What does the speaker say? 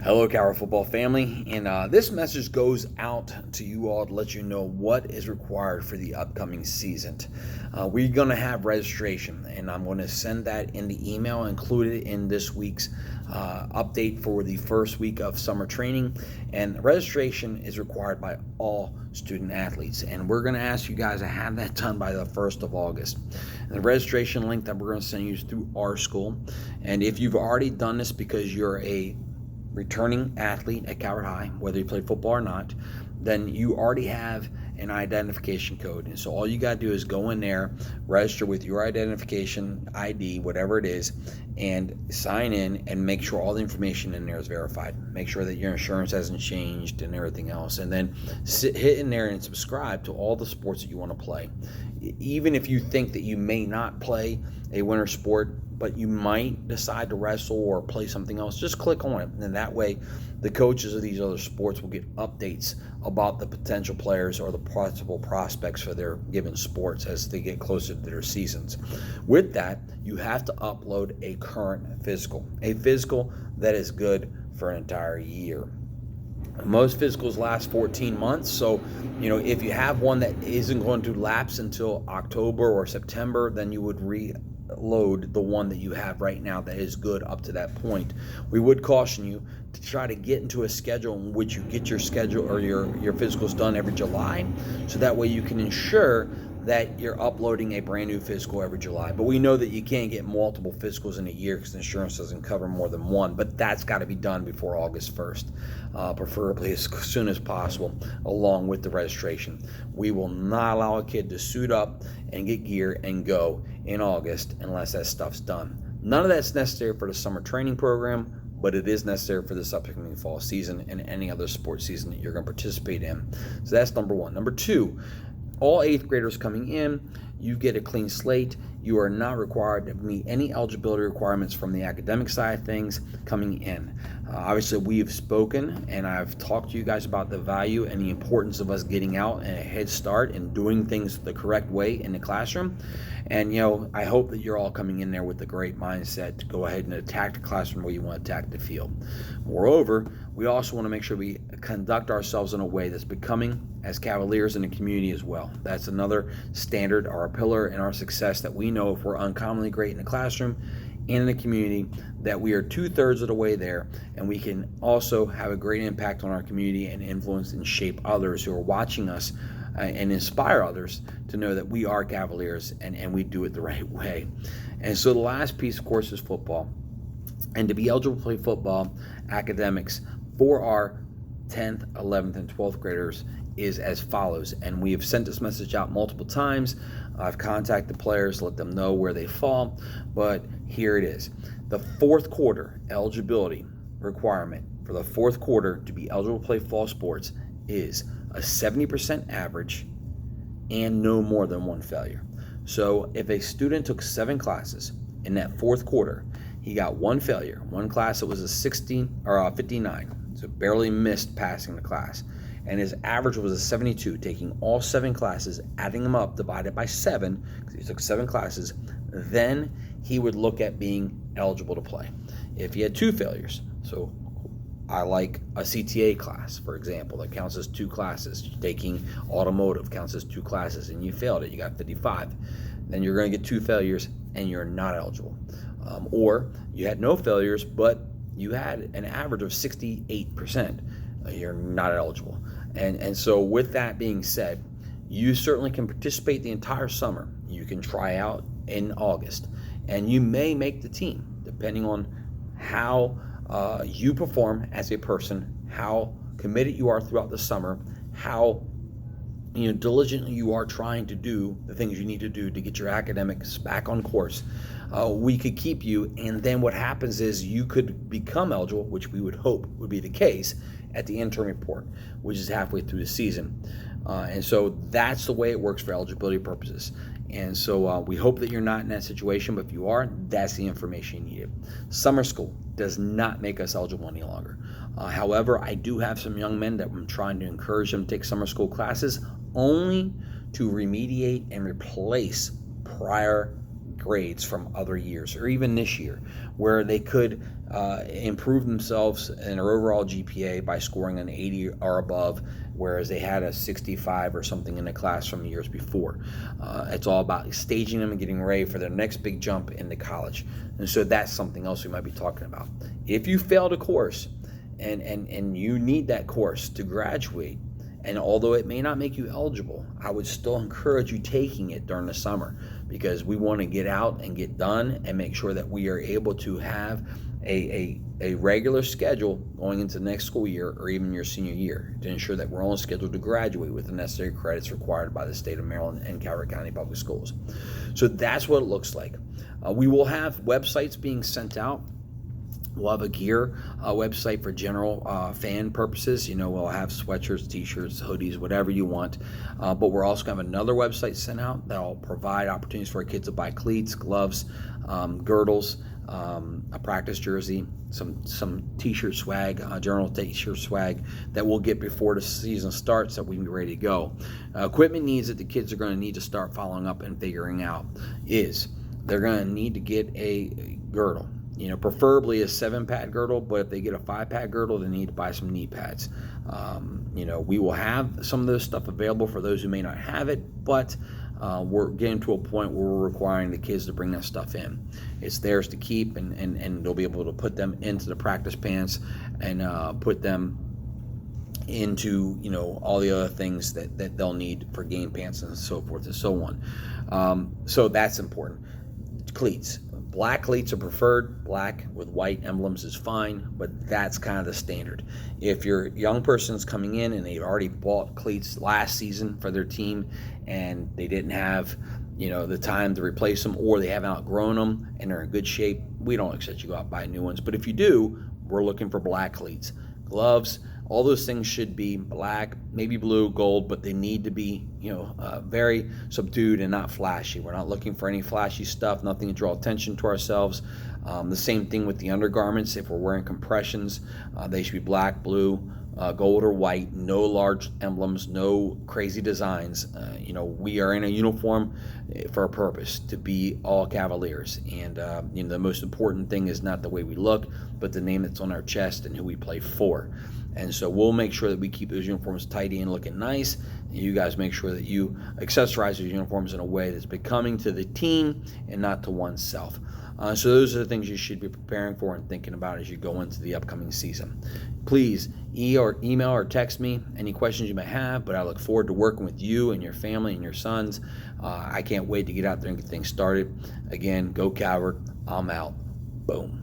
Hello, Cowher football family, and this message goes out to you all to let you know what is required for the upcoming season. We're going to have registration, and I'm going to send that in the email included in this week's update for the first week of summer training. And registration is required by all student athletes, and we're going to ask you guys to have that done by the 1st of August. And the registration link that we're going to send you is through our school, and if you've already done this because you're a returning athlete at Cowher High, whether you played football or not, then you already have an identification code. And so all you got to do is go in there, register with your identification ID, whatever it is, and sign in and make sure all the information in there is verified. Make sure that your insurance hasn't changed and everything else. And then hit in there and subscribe to all the sports that you want to play. Even if you think that you may not play a winter sport, but you might decide to wrestle or play something else, just click on it. And that way, the coaches of these other sports will get updates about the potential players or the possible prospects for their given sports as they get closer to their seasons. With that, you have to upload a current physical that is good for an entire year. Most physicals last 14 months, so if you have one that isn't going to lapse until October or September, then you would reload the one that you have right now that is good up to that point. We would caution you to try to get into a schedule in which you get your schedule or your physicals done every July, so that way you can ensure that you're uploading a brand new physical every July. But we know that you can't get multiple physicals in a year because insurance doesn't cover more than one, but that's got to be done before August 1st, preferably as soon as possible, along with the registration. We will not allow a kid to suit up and get gear and go in August unless that stuff's done. None of that's necessary for the summer training program, but it is necessary for this upcoming fall season and any other sports season that you're going to participate in. So that's number one. Number two, all 8th graders coming in, you get a clean slate. You are not required to meet any eligibility requirements from the academic side of things coming in. Obviously, we have spoken and I've talked to you guys about the value and the importance of us getting out and a head start and doing things the correct way in the classroom. And, I hope that you're all coming in there with a great mindset to go ahead and attack the classroom where you want to attack the field. Moreover, we also want to make sure we conduct ourselves in a way that's becoming as Cavaliers in the community as well. That's another standard or a pillar in our success, that we know if we're uncommonly great in the classroom and in the community, that we are 2/3 of the way there, and we can also have a great impact on our community and influence and shape others who are watching us and inspire others to know that we are Cavaliers and we do it the right way. And so the last piece, of course, is football. And to be eligible to play football, academics for our 10th, 11th, and 12th graders is as follows. And we have sent this message out multiple times. I've contacted players to let them know where they fall, but here it is. The 4th quarter eligibility requirement for the 4th quarter to be eligible to play fall sports is a 70% average and no more than one failure. So if a student took 7 classes in that 4th quarter, he got one failure, one class that was a 60 or a 59, so barely missed passing the class, and his average was a 72, taking all 7 classes, adding them up, divided by 7, because he took 7 classes, then he would look at being eligible to play. If he had 2 failures, so I like a CTA class, for example, that counts as 2 classes. Taking automotive counts as 2 classes, and you failed it, you got 55. Then you're going to get 2 failures, and you're not eligible. Or you had no failures, but you had an average of 68%. You're not eligible. And so with that being said, you certainly can participate the entire summer. You can try out in August, and you may make the team, depending on how you perform as a person, how committed you are throughout the summer, how diligently you are trying to do the things you need to do to get your academics back on course. We could keep you, and then what happens is you could become eligible, which we would hope would be the case at the interim report, which is halfway through the season. And so that's the way it works for eligibility purposes. And so we hope that you're not in that situation, but if you are, that's the information you need. Summer school does not make us eligible any longer. However, I do have some young men that I'm trying to encourage them to take summer school classes only to remediate and replace prior grades from other years, or even this year, where they could improve themselves in their overall GPA by scoring an 80 or above, whereas they had a 65 or something in the class from years before. It's all about staging them and getting ready for their next big jump into college. And so that's something else we might be talking about. If you failed a course and you need that course to graduate, and although it may not make you eligible, I would still encourage you taking it during the summer, because we want to get out and get done and make sure that we are able to have a regular schedule going into the next school year or even your senior year, to ensure that we're on schedule to graduate with the necessary credits required by the state of Maryland and Calvert County Public Schools. So that's what it looks like. We will have websites being sent out. We'll have a gear website for general fan purposes. We'll have sweatshirts, t-shirts, hoodies, whatever you want. But we're also going to have another website sent out that will provide opportunities for our kids to buy cleats, gloves, girdles, a practice jersey, some t-shirt swag, general t-shirt swag that we'll get before the season starts, so we can be ready to go. Equipment needs that the kids are going to need to start following up and figuring out is they're going to need to get a girdle. Preferably a 7-pad girdle, but if they get a 5-pad girdle, they need to buy some knee pads. We will have some of those stuff available for those who may not have it, but we're getting to a point where we're requiring the kids to bring that stuff in. It's theirs to keep, and they'll be able to put them into the practice pants and put them into all the other things that they'll need for game pants and so forth and so on. So that's important. Cleats. Black cleats are preferred. Black with white emblems is fine, but that's kind of the standard. If your young person's coming in and they've already bought cleats last season for their team and they didn't have the time to replace them, or they haven't outgrown them and they're in good shape, we don't expect you to go out and buy new ones. But if you do, we're looking for black cleats. Gloves, all those things should be black, maybe blue, gold, but they need to be, very subdued and not flashy. We're not looking for any flashy stuff, nothing to draw attention to ourselves. The same thing with the undergarments. If we're wearing compressions, they should be black, blue, gold, or white. No large emblems, no crazy designs. We are in a uniform for a purpose, to be all Cavaliers. And the most important thing is not the way we look, but the name that's on our chest and who we play for. And so we'll make sure that we keep those uniforms tidy and looking nice. And you guys make sure that you accessorize those uniforms in a way that's becoming to the team and not to oneself. So those are the things you should be preparing for and thinking about as you go into the upcoming season. Please email or text me any questions you may have, but I look forward to working with you and your family and your sons. I can't wait to get out there and get things started. Again, go Calvert. I'm out. Boom.